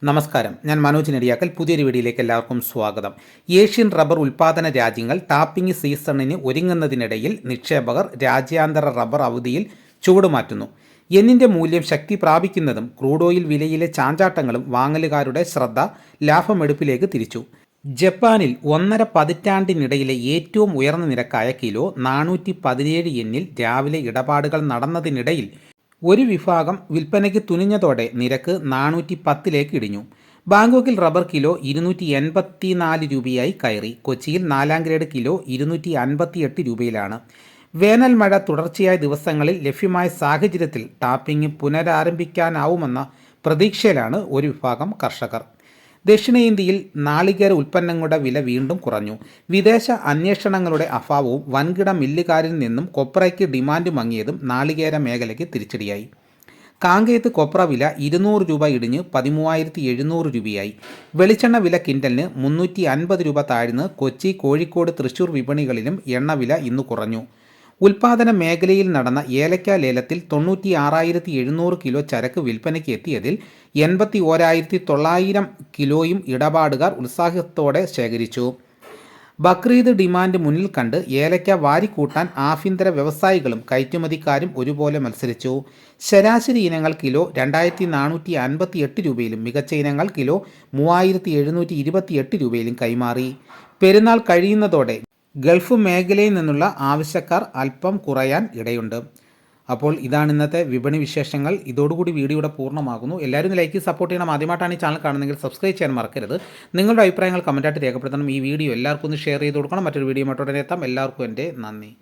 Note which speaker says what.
Speaker 1: നമസ്കാരം, ഞാൻ മനോജ് നെടിയാക്കൽ. പുതിയൊരു വീഡിയോയിലേക്ക് എല്ലാവർക്കും സ്വാഗതം. ഏഷ്യൻ റബ്ബർ ഉൽപ്പാദന രാജ്യങ്ങൾ ടാപ്പിംഗ് സീസണിന് ഒരുങ്ങുന്നതിനിടയിൽ നിക്ഷേപകർ രാജ്യാന്തര റബ്ബർ അവധിയിൽ ചുവടുമാറ്റുന്നു. യെന്നിൻ്റെ മൂല്യം ശക്തി പ്രാപിക്കുന്നതും ക്രൂഡ് ഓയിൽ വിലയിലെ ചാഞ്ചാട്ടങ്ങളും വാങ്ങലുകാരുടെ ശ്രദ്ധ ലാഭമെടുപ്പിലേക്ക് തിരിച്ചു. ജപ്പാനിൽ 1.5 പതിറ്റാണ്ടിനിടയിലെ ഏറ്റവും ഉയർന്ന നിരക്കായ കിലോ 417 യെന്നിൽ രാവിലെ ഇടപാടുകൾ നടന്നതിനിടയിൽ ഒരു വിഭാഗം വിൽപ്പനയ്ക്ക് തുനിഞ്ഞതോടെ നിരക്ക് 410ലേക്ക് ഇടിഞ്ഞു. ബാങ്കോക്കിൽ റബ്ബർ കിലോ 284 രൂപയായി കയറി. കൊച്ചിയിൽ 4ാം ഗ്രേഡ് കിലോ 258 രൂപയിലാണ്. വേനൽ മഴ തുടർച്ചയായ ദിവസങ്ങളിൽ ലഭ്യമായ സാഹചര്യത്തിൽ ടാപ്പിംഗ് പുനരാരംഭിക്കാനാവുമെന്ന പ്രതീക്ഷയിലാണ് ഒരു വിഭാഗം കർഷകർ. ദക്ഷിണേന്ത്യയിൽ നാളികേര ഉൽപ്പന്നങ്ങളുടെ വില വീണ്ടും കുറഞ്ഞു. വിദേശ അന്വേഷണങ്ങളുടെ അഭാവവും വൻകിട മില്ലുകാരിൽ നിന്നും കൊപ്രയ്ക്ക് ഡിമാൻഡ് മങ്ങിയതും നാളികേര മേഖലയ്ക്ക് തിരിച്ചടിയായി. കാങ്കയത്ത് കൊപ്ര വില 200 രൂപ ഇടിഞ്ഞ് 13,700 രൂപയായി. വെളിച്ചെണ്ണ വില കിൻഡലിന് 350 രൂപ താഴ്ന്ന് കൊച്ചി, കോഴിക്കോട്, തൃശൂർ വിപണികളിലും എണ്ണവില ഇന്ന് കുറഞ്ഞു. ഉൽപ്പാദന മേഖലയിൽ നടന്ന ഏലക്ക ലേലത്തിൽ 96,700 കിലോ ചരക്ക് വിൽപ്പനയ്ക്ക് എത്തിയതിൽ 81,900 കിലോയും ഇടപാടുകാർ ഉത്സാഹത്തോടെ ശേഖരിച്ചു. ബക്രീദ് ഡിമാൻഡ് മുന്നിൽ കണ്ട് ഏലക്ക വാരിക്കൂട്ടാൻ ആഭ്യന്തര വ്യവസായികളും കയറ്റുമതിക്കാരും ഒരുപോലെ മത്സരിച്ചു. ശരാശരി ഇനങ്ങൾ കിലോ 2,458 രൂപയിലും മികച്ച ഇനങ്ങൾ കിലോ 3,728 രൂപയിലും കൈമാറി. പെരുന്നാൾ കഴിയുന്നതോടെ ഗൾഫ് മേഖലയിൽ നിന്നുള്ള ആവശ്യക്കാർ അല്പം കുറയാൻ ഇടയുണ്ട്. അപ്പോൾ ഇതാണ് ഇന്നത്തെ വിപണി വിശേഷങ്ങൾ. ഇതോടുകൂടി വീഡിയോയുടെ പൂർണ്ണമാകുന്നു. എല്ലാവരും ലൈക്ക് സപ്പോർട്ട് ചെയ്യണം. ആദ്യമായിട്ടാണ് ഈ ചാനൽ കാണുന്നതെങ്കിൽ സബ്സ്ക്രൈബ് ചെയ്യാൻ മറക്കരുത്. നിങ്ങളുടെ അഭിപ്രായങ്ങൾ കമൻറ്റായിട്ട് രേഖപ്പെടുത്തണം. ഈ വീഡിയോ എല്ലാവർക്കും ഒന്ന് ഷെയർ ചെയ്ത് കൊടുക്കണം. മറ്റൊരു വീഡിയോ ഉടനെ എത്താം. എല്ലാവർക്കും എൻ്റെ നന്ദി.